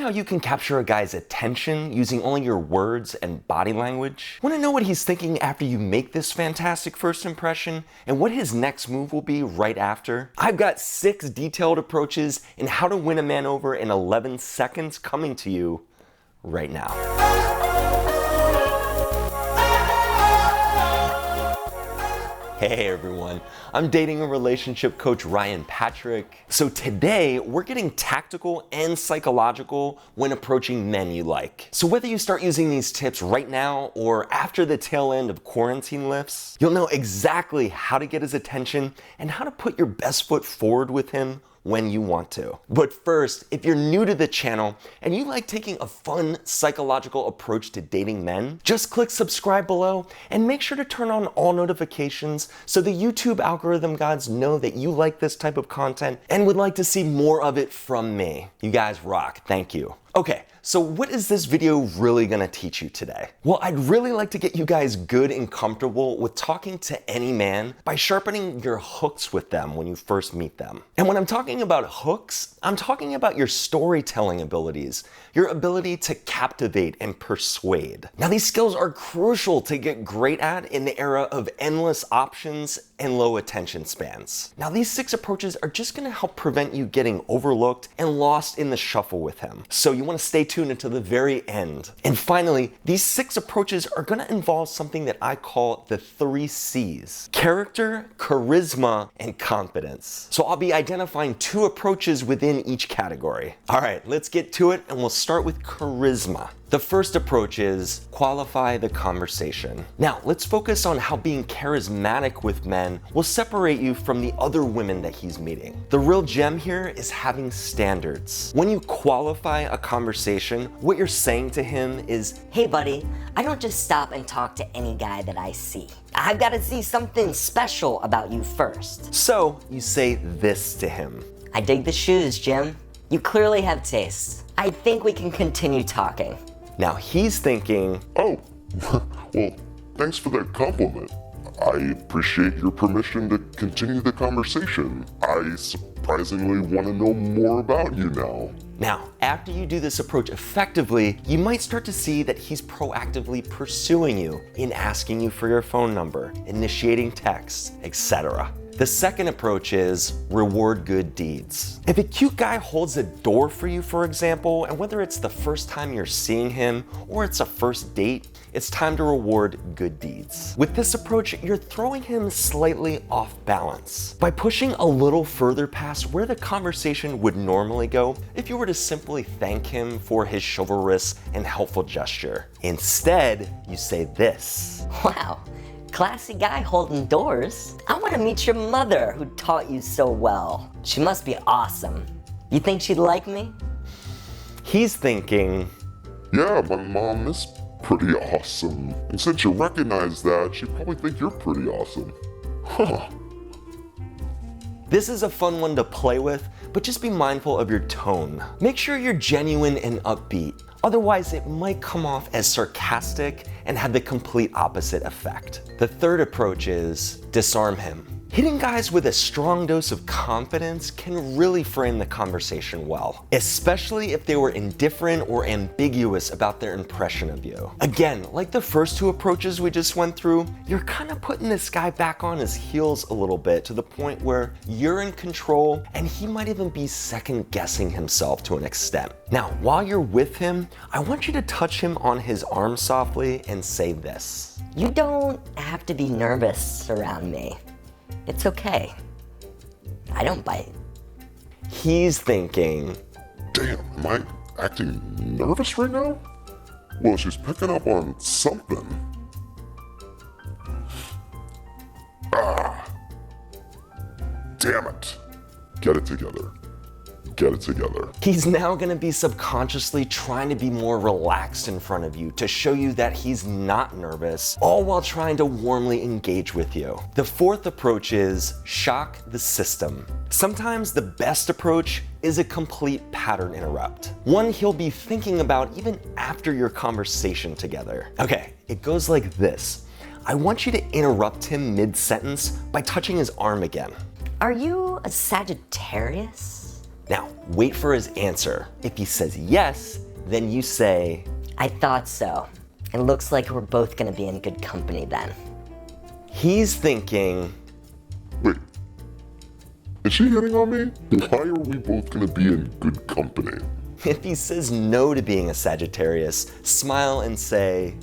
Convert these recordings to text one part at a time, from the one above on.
how you can capture a guy's attention using only your words and body language? Want to know what he's thinking after you make this fantastic first impression and what his next move will be right after? I've got 6 detailed approaches in how to win a man over in 11 seconds coming to you right now. Hey everyone, I'm dating and relationship coach Ryan Patrick. So today we're getting tactical and psychological when approaching men you like. So whether you start using these tips right now or after the tail end of quarantine lifts, you'll know exactly how to get his attention and how to put your best foot forward with him when you want to. But first, if you're new to the channel and you like taking a fun psychological approach to dating men, just click subscribe below and make sure to turn on all notifications so the YouTube algorithm gods know that you like this type of content and would like to see more of it from me. You guys rock, thank you. Okay, so what is this video really gonna teach you today? Well, I'd really like to get you guys good and comfortable with talking to any man by sharpening your hooks with them when you first meet them. And when I'm talking about hooks, I'm talking about your storytelling abilities, your ability to captivate and persuade. Now, these skills are crucial to get great at in the era of endless options and low attention spans. Now, these 6 approaches are just gonna help prevent you getting overlooked and lost in the shuffle with him. So you wanna stay tuned until the very end. And finally, these 6 approaches are gonna involve something that I call the 3 C's: character, charisma, and confidence. So I'll be identifying 2 approaches within each category. All right, let's get to it, and we'll start with charisma. The first approach is qualify the conversation. Now, let's focus on how being charismatic with men will separate you from the other women that he's meeting. The real gem here is having standards. When you qualify a conversation, what you're saying to him is, "Hey buddy, I don't just stop and talk to any guy that I see. I've got to see something special about you first." So you say this to him: "I dig the shoes, Jim. You clearly have taste. I think we can continue talking." Now he's thinking, "Oh, well, thanks for that compliment. I appreciate your permission to continue the conversation. I surprisingly want to know more about you now." Now, after you do this approach effectively, you might start to see that he's proactively pursuing you in asking you for your phone number, initiating texts, etc. The second approach is reward good deeds. If a cute guy holds a door for you, for example, and whether it's the first time you're seeing him or it's a first date, it's time to reward good deeds. With this approach, you're throwing him slightly off balance by pushing a little further past where the conversation would normally go if you were to simply thank him for his chivalrous and helpful gesture. Instead, you say this: "Wow, classy guy holding doors. I want to meet your mother who taught you so well. She must be awesome. You think she'd like me?" He's thinking, "Yeah, my mom is pretty awesome. And since you recognize that, she'd probably think you're pretty awesome. Huh." This is a fun one to play with, but just be mindful of your tone. Make sure you're genuine and upbeat. Otherwise, it might come off as sarcastic and have the complete opposite effect. The third approach is disarm him. Hitting guys with a strong dose of confidence can really frame the conversation well, especially if they were indifferent or ambiguous about their impression of you. Again, like the first 2 approaches we just went through, you're kind of putting this guy back on his heels a little bit to the point where you're in control and he might even be second guessing himself to an extent. Now, while you're with him, I want you to touch him on his arm softly and say this: "You don't have to be nervous around me. It's okay. I don't bite." He's thinking, "Damn, am I acting nervous right now? Well, she's picking up on something. Ah, damn it. Get it together. Get it together." He's now gonna be subconsciously trying to be more relaxed in front of you to show you that he's not nervous, all while trying to warmly engage with you. The fourth approach is shock the system. Sometimes the best approach is a complete pattern interrupt. One he'll be thinking about even after your conversation together. Okay, it goes like this. I want you to interrupt him mid-sentence by touching his arm again. "Are you a Sagittarius?" Now, wait for his answer. If he says yes, then you say, I thought so. It looks like we're both gonna be in good company then. he's thinking, Wait, is she hitting on me? Why are we both gonna be in good company? if he says no to being a Sagittarius, smile and say,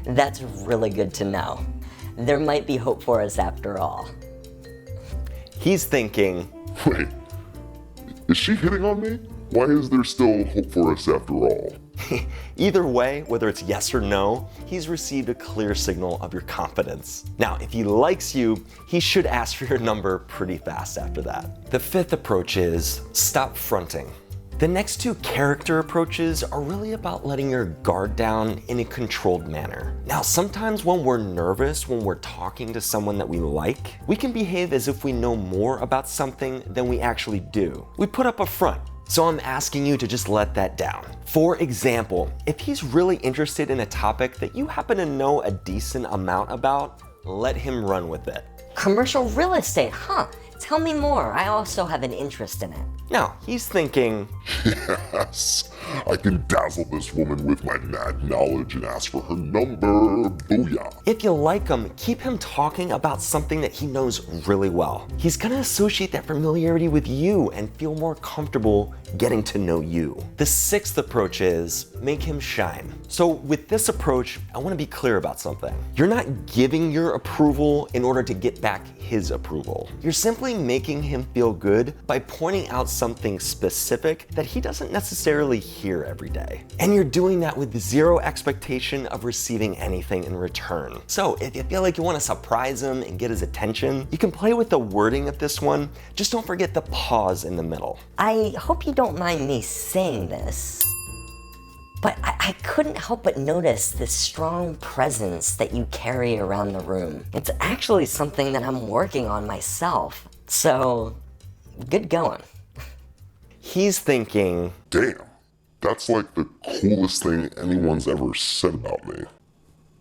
That's really good to know. There might be hope for us after all. he's thinking, Wait, is she hitting on me? Why is there still hope for us after all? either way, whether it's yes or no, he's received a clear signal of your confidence. Now, if he likes you, he should ask for your number pretty fast after that. The fifth approach is stop fronting. The next two character approaches are really about letting your guard down in a controlled manner. Now, sometimes when we're nervous, when we're talking to someone that we like, we can behave as if we know more about something than we actually do. We put up a front. So I'm asking you to just let that down. For example, if he's really interested in a topic that you happen to know a decent amount about, let him run with it. Commercial real estate, huh? Tell me more. I also have an interest in it. Now, he's thinking, Yes, I can dazzle this woman with my mad knowledge and ask for her number. Booyah. if you like him, keep him talking about something that he knows really well. He's gonna associate that familiarity with you and feel more comfortable getting to know you. The sixth approach is make him shine. So with this approach, I wanna be clear about something. You're not giving your approval in order to get back his approval. You're simply making him feel good by pointing out something specific that he doesn't necessarily hear every day. And you're doing that with zero expectation of receiving anything in return. So if you feel like you want to surprise him and get his attention, you can play with the wording of this one. Just don't forget the pause in the middle. I hope you don't mind me saying this, but I couldn't help but notice this strong presence that you carry around the room. It's actually something that I'm working on myself. So, good going. He's thinking, Damn, that's like the coolest thing anyone's ever said about me.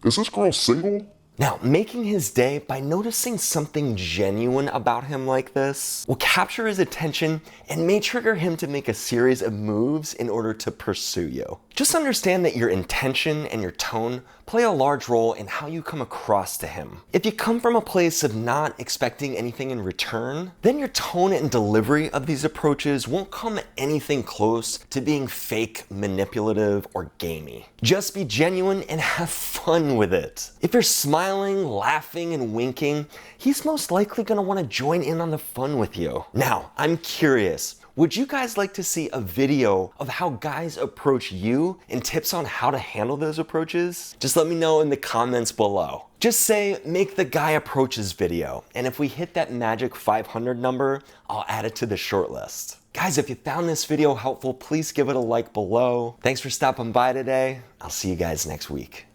Is this girl single? now, making his day by noticing something genuine about him like this will capture his attention and may trigger him to make a series of moves in order to pursue you. Just understand that your intention and your tone play a large role in how you come across to him. If you come from a place of not expecting anything in return, then your tone and delivery of these approaches won't come anything close to being fake, manipulative, or gamey. Just be genuine and have fun with it. If you're smiling, laughing, and winking, he's most likely gonna wanna join in on the fun with you. Now, I'm curious. Would you guys like to see a video of how guys approach you and tips on how to handle those approaches? Just let me know in the comments below. Just say, make the guy approaches video, and if we hit that magic 500 number, I'll add it to the shortlist. Guys, if you found this video helpful, please give it a like below. Thanks for stopping by today. I'll see you guys next week.